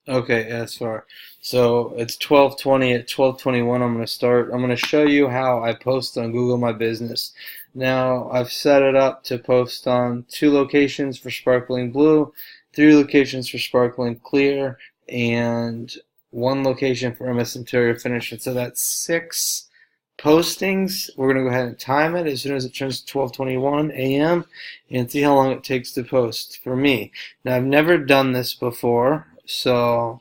Okay, as far. So it's 12:20. At 12:21, I'm going to start. I'm going to show you how I post on Google My Business. Now, I've set it up to post on 2 locations for Sparkling Blue, 3 locations for Sparkling Clear, and 1 location for MS Interior Finish. And so that's 6 postings. We're going to go ahead and time it as soon as it turns 12:21 a.m. and see how long it takes to post for me. Now, I've never done this before, so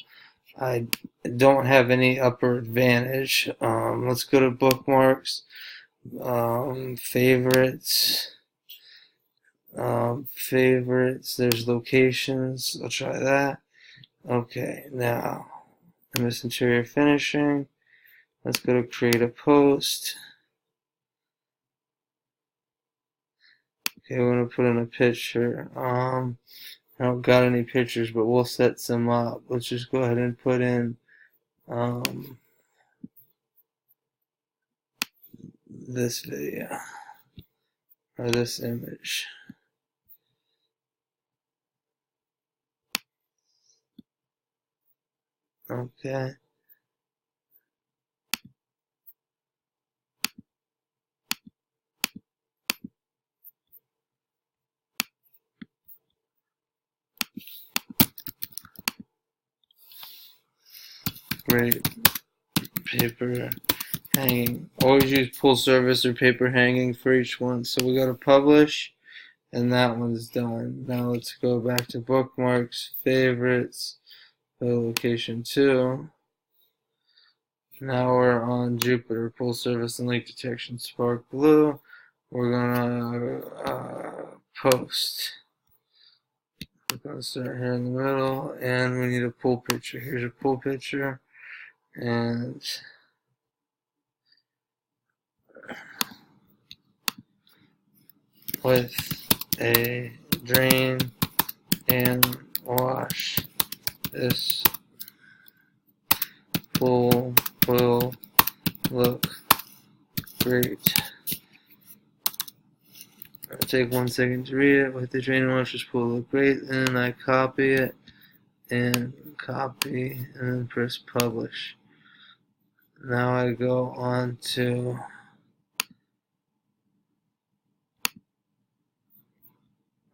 I don't have any upper advantage. Let's go to bookmarks, favorites, favorites. There's locations. I'll try that. Okay, now MS Interior Finishing. Let's go to create a post. Okay, we're gonna put in a picture. I don't got any pictures, but we'll set some up. Let's just go ahead and put in um, this video or this image. Okay. Great. Paper hanging. Always use pull service or paper hanging for each one. So we go to publish, and that one's done. Now let's go back to bookmarks, favorites, go to location 2. Now we're on Jupiter, pull service and leak detection, Spark Blue. We're gonna post. We're gonna start here in the middle, and we need a pull picture. Here's a pull picture, and with a drain and wash, this pool will look great. I'll take 1 second to read it. With the drain and wash, this pool will look great. And then I copy it and copy and then press publish. Now I go on to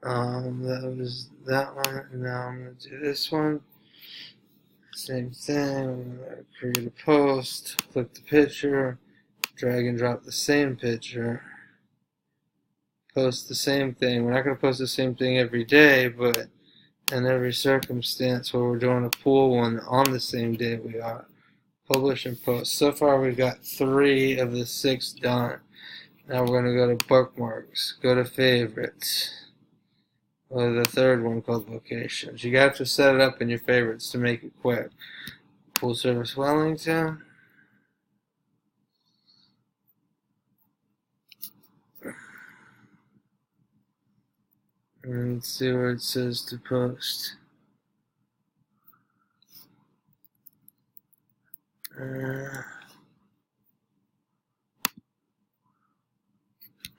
that was that one, and now I'm going to do this one. Same thing. I'm going to create a post, click the picture, drag and drop the same picture, post the same thing. We're not going to post the same thing every day, but in every circumstance where we're doing a pool one on the same day, we are publish and post. So far, we've got 3 of the 6 done. Now we're going to go to bookmarks, go to favorites. Or the third one called locations. You have to set it up in your favorites to make it quick. Full service Wellington. And let's see where it says to post.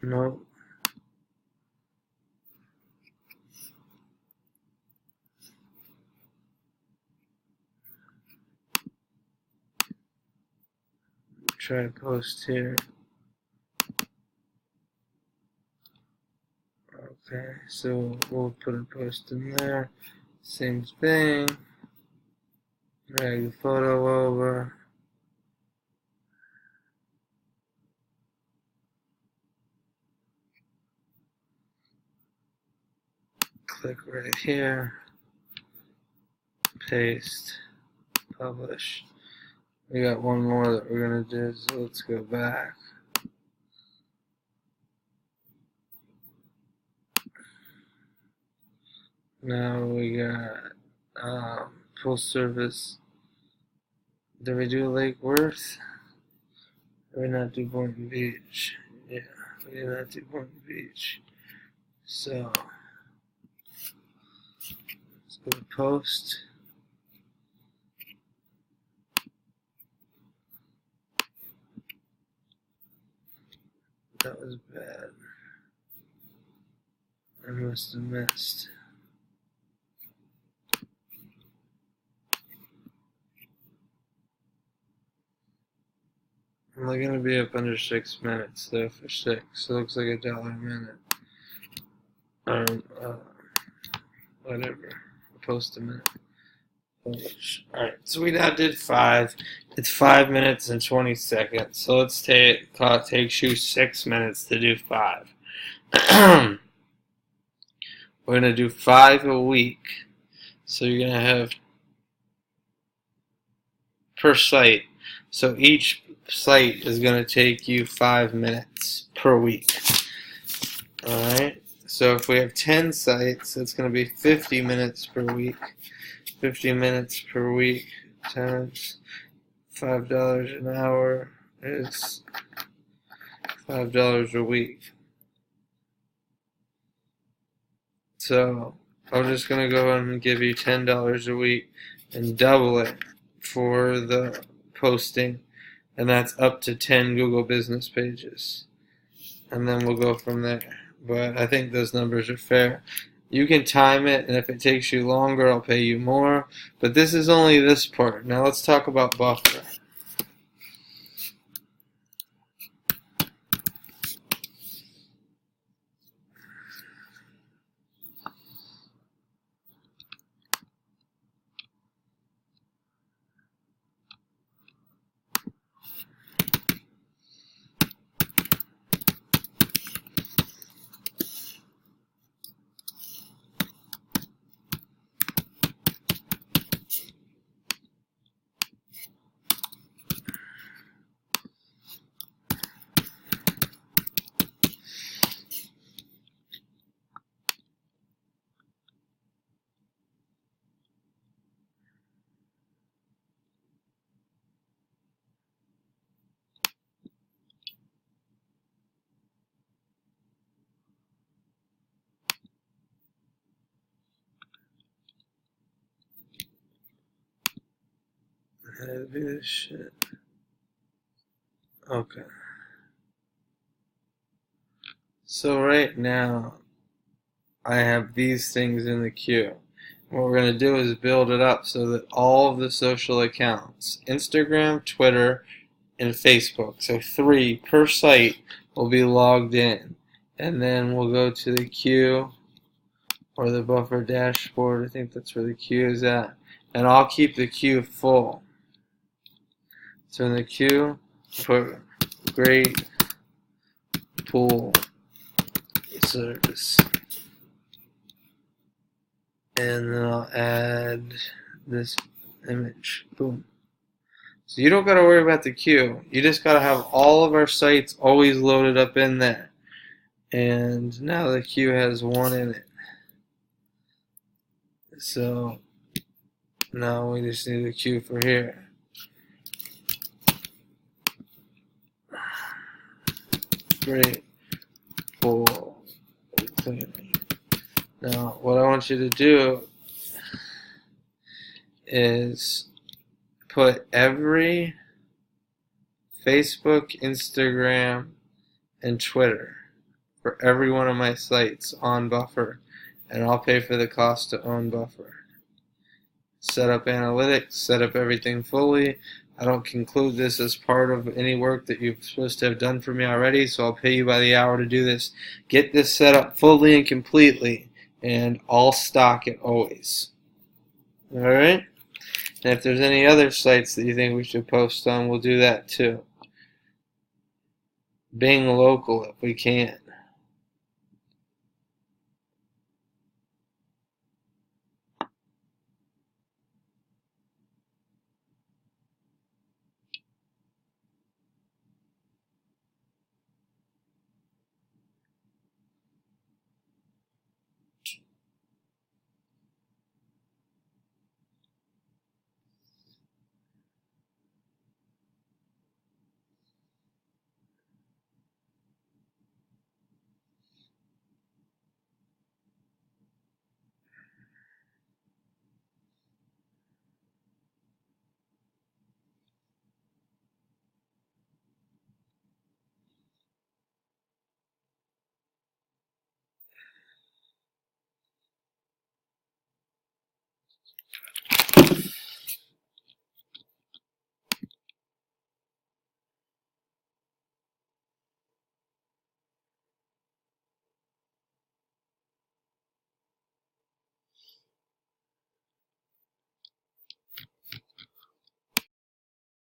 Nope. Try to post here. Okay, so we'll put a post in there. Same thing. Drag the photo over. Click right here. Paste. Publish. We got one more that we're going to do, so let's go back. Now we got full service. Did we do Lake Worth? Did we not do Boynton Beach? Yeah, we did not do Boynton Beach. So let's go to post. That was bad. I must have missed. only gonna be up under 6 minutes though for 6. So it looks like $1 a minute. Whatever. Post a minute. Alright, so we now did 5. It's 5 minutes and 20 seconds. So let's take it takes you 6 minutes to do 5. We're gonna do 5 a week. So you're gonna have per site. So each site is gonna take you 5 minutes per week. Alright. So if we have 10 sites, it's going to be 50 minutes per week. 50 minutes per week times $5 an hour is $5 a week. So I'm just going to go ahead and give you $10 a week and double it for the posting. And that's up to 10 Google business pages. And then we'll go from there. But I think those numbers are fair. You can time it, and if it takes you longer, I'll pay you more. But this is only this part. Now let's talk about Buffer. How to do this shit. Okay. So right now, I have these things in the queue. What we're going to do is build it up so that all of the social accounts, Instagram, Twitter, and Facebook, so 3 per site, will be logged in. And then we'll go to the queue or the Buffer dashboard. I think that's where the queue is at. And I'll keep the queue full. So in the queue, put great pool service. And then I'll add this image. Boom. So you don't got to worry about the queue. You just got to have all of our sites always loaded up in there. And now the queue has 1 in it. So now we just need a queue for here. Great. Cool. Now, what I want you to do is put every Facebook, Instagram, and Twitter for every one of my sites on Buffer, and I'll pay for the cost to own Buffer. Set up analytics, set up everything fully. I don't conclude this as part of any work that you're supposed to have done for me already, so I'll pay you by the hour to do this. Get this set up fully and completely, and I'll stock it always. Alright? And if there's any other sites that you think we should post on, we'll do that too. Being local if we can.